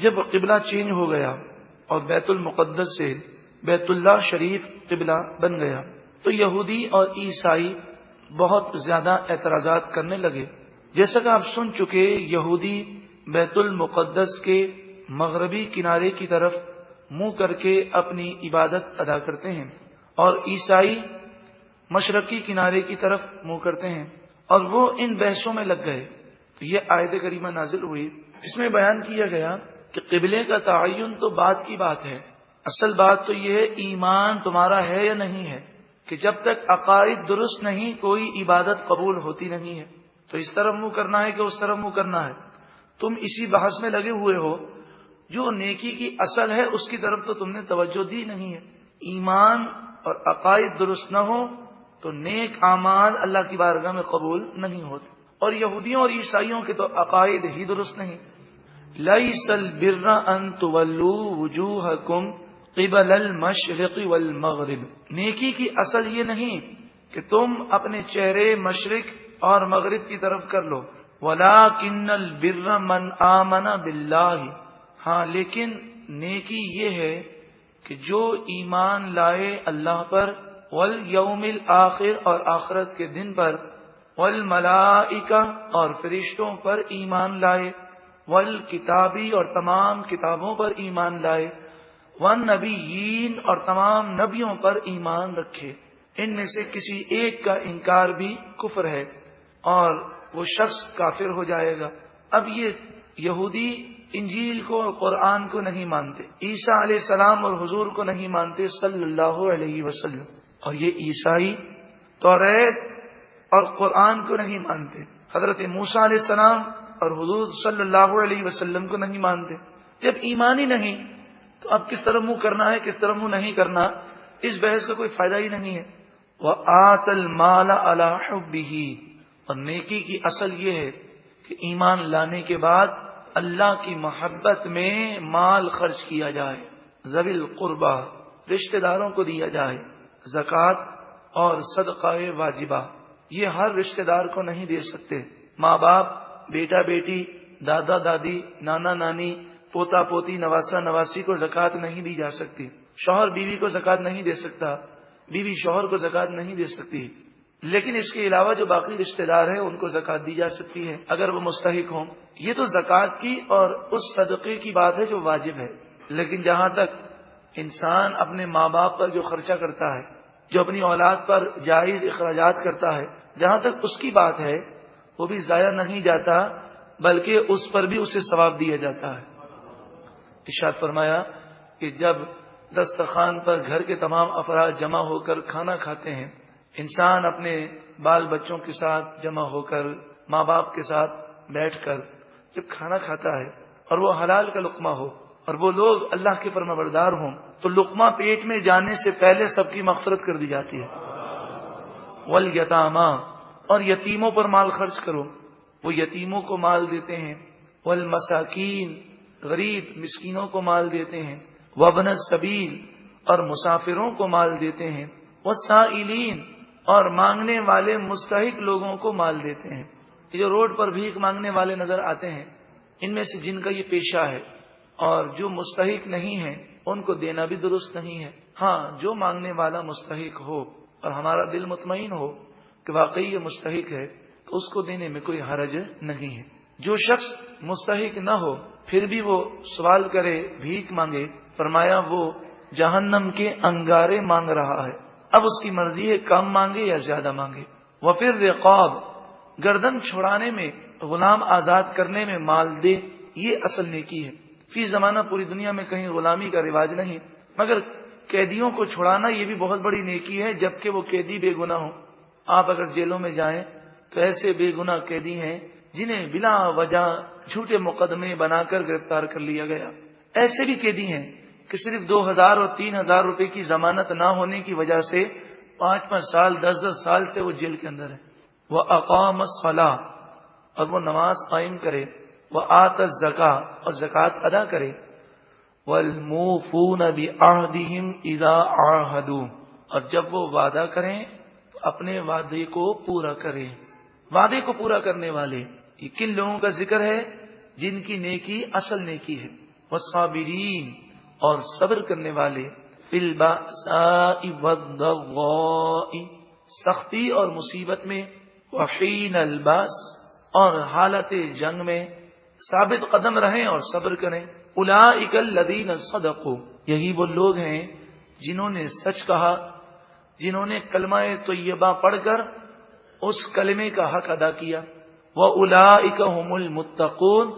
جب قبلہ چینج ہو گیا اور بیت المقدس سے بیت اللہ شریف قبلہ بن گیا تو یہودی اور عیسائی بہت زیادہ اعتراضات کرنے لگے. جیسا کہ آپ سن چکے، یہودی بیت المقدس کے مغربی کنارے کی طرف منہ کر کے اپنی عبادت ادا کرتے ہیں اور عیسائی مشرقی کنارے کی طرف منہ کرتے ہیں، اور وہ ان بحثوں میں لگ گئے. تو یہ آیت کریمہ نازل ہوئی، اس میں بیان کیا گیا کہ قبلے کا تعین تو بات کی بات ہے، اصل بات تو یہ ہے ایمان تمہارا ہے یا نہیں ہے، کہ جب تک عقائد درست نہیں کوئی عبادت قبول ہوتی نہیں ہے. تو اس طرف منہ کرنا ہے کہ اس طرف منہ کرنا ہے، تم اسی بحث میں لگے ہوئے ہو. جو نیکی کی اصل ہے اس کی طرف تو تم نے توجہ دی نہیں ہے. ایمان اور عقائد درست نہ ہو تو نیک اعمال اللہ کی بارگاہ میں قبول نہیں ہوتے. اور یہودیوں اور عیسائیوں کے تو عقائد ہی درست نہیں. لَيْسَ الْبِرَّ أَن تُوَلُّوا وُجُوهَكُمْ قِبَلَ الْمَشْرِقِ وَالْمَغْرِبِ، نیکی کی اصل یہ نہیں کہ تم اپنے چہرے مشرق اور مغرب کی طرف کر لو. وَلَكِنَّ الْبِرَّ مَنْ آمَنَ بِاللَّهِ، ہاں لیکن نیکی یہ ہے کہ جو ایمان لائے اللہ پر، والیوم الآخر اور آخرت کے دن پر، والملائکہ اور فرشتوں پر ایمان لائے، والکتابی اور تمام کتابوں پر ایمان لائے، والنبیین اور تمام نبیوں پر ایمان رکھے. ان میں سے کسی ایک کا انکار بھی کفر ہے اور وہ شخص کافر ہو جائے گا. اب یہ یہودی انجیل کو اور قرآن کو نہیں مانتے، عیسیٰ علیہ السلام اور حضور کو نہیں مانتے صلی اللہ علیہ وسلم، اور یہ عیسائی توریت اور قرآن کو نہیں مانتے، حضرت موسیٰ علیہ السلام اور حضور صلی اللہ علیہ وسلم کو نہیں مانتے. جب ایمان ہی نہیں تو اب کس طرح منہ کرنا ہے کس طرح منہ نہیں کرنا، اس بحث کا کوئی فائدہ ہی نہیں ہے. وَآتَ الْمَالَ عَلَى حُبِّهِ، اور نیکی کی اصل یہ ہے کہ ایمان لانے کے بعد اللہ کی محبت میں مال خرچ کیا جائے، ذوی القربہ رشتہ داروں کو دیا جائے. زکوٰۃ اور صدقہ واجبہ یہ ہر رشتہ دار کو نہیں دے سکتے. ماں باپ، بیٹا بیٹی، دادا دادی، نانا نانی، پوتا پوتی، نواسا نواسی کو زکوٰۃ نہیں دی جا سکتی. شوہر بیوی کو زکوٰۃ نہیں دے سکتا، بیوی شوہر کو زکوٰۃ نہیں دے سکتی. لیکن اس کے علاوہ جو باقی رشتہ دار ہیں ان کو زکوٰۃ دی جا سکتی ہے اگر وہ مستحق ہوں. یہ تو زکوٰۃ کی اور اس صدقے کی بات ہے جو واجب ہے. لیکن جہاں تک انسان اپنے ماں باپ پر جو خرچہ کرتا ہے، جو اپنی اولاد پر جائز اخراجات کرتا ہے، جہاں تک اس کی بات ہے وہ بھی ضائع نہیں جاتا بلکہ اس پر بھی اسے ثواب دیا جاتا ہے. ارشاد فرمایا کہ جب دسترخوان پر گھر کے تمام افراد جمع ہو کر کھانا کھاتے ہیں، انسان اپنے بال بچوں کے ساتھ جمع ہو کر، ماں باپ کے ساتھ بیٹھ کر جب کھانا کھاتا ہے اور وہ حلال کا لقمہ ہو اور وہ لوگ اللہ کے فرما بردار ہوں تو لقمہ پیٹ میں جانے سے پہلے سب کی مغفرت کر دی جاتی ہے. والیتامیٰ، اور یتیموں پر مال خرچ کرو، وہ یتیموں کو مال دیتے ہیں. والمساکین، غریب مسکینوں کو مال دیتے ہیں. وابن السبیل، اور مسافروں کو مال دیتے ہیں. والسائلین، اور مانگنے والے مستحق لوگوں کو مال دیتے ہیں. یہ جو روڈ پر بھیک مانگنے والے نظر آتے ہیں، ان میں سے جن کا یہ پیشہ ہے اور جو مستحق نہیں ہیں ان کو دینا بھی درست نہیں ہے. ہاں، جو مانگنے والا مستحق ہو اور ہمارا دل مطمئن ہو کہ واقعی یہ مستحق ہے تو اس کو دینے میں کوئی حرج نہیں ہے. جو شخص مستحق نہ ہو پھر بھی وہ سوال کرے، بھیک مانگے، فرمایا وہ جہنم کے انگارے مانگ رہا ہے. اب اس کی مرضی ہے کم مانگے یا زیادہ مانگے. وفی الرقاب، گردن چھڑانے میں، غلام آزاد کرنے میں مال دے، یہ اصل نیکی ہے. فی زمانہ پوری دنیا میں کہیں غلامی کا رواج نہیں، مگر قیدیوں کو چھڑانا یہ بھی بہت بڑی نیکی ہے، جبکہ وہ قیدی بے گناہ ہوں. آپ اگر جیلوں میں جائیں تو ایسے بے گناہ قیدی ہیں جنہیں بلا وجہ جھوٹے مقدمے بنا کر گرفتار کر لیا گیا. ایسے بھی قیدی ہیں کہ صرف 2000 اور 3000 روپے کی ضمانت نہ ہونے کی وجہ سے 5-5 سال 10-10 سال سے وہ جیل کے اندر ہے. وہ اقام الصلاۃ، اور وہ نماز قائم کرے. وہ آت الزکاۃ، اور زکوٰۃ ادا کرے. والموفون بعہدہم اذا عاہدوا، اور جب وہ وعدہ کریں تو اپنے وعدے کو پورا کریں. وعدے کو پورا کرنے والے یہ کن لوگوں کا ذکر ہے؟ جن کی نیکی اصل نیکی ہے. والصابرین اور صبر کرنے والے، فی البأساء والضراء سختی اور مصیبت میں، وحین الباس اور حالت جنگ میں ثابت قدم رہیں اور صبر کریں۔ اولئک الذین صدقوا یہی وہ لوگ ہیں جنہوں نے سچ کہا، جنہوں نے کلمہ طیبہ پڑھ کر اس کلمے کا حق ادا کیا۔ وَأُولَئِكَ هُمُ الْمُتَّقُونَ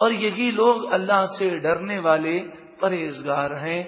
اور یہی لوگ اللہ سے ڈرنے والے پرہیزگار ہیں۔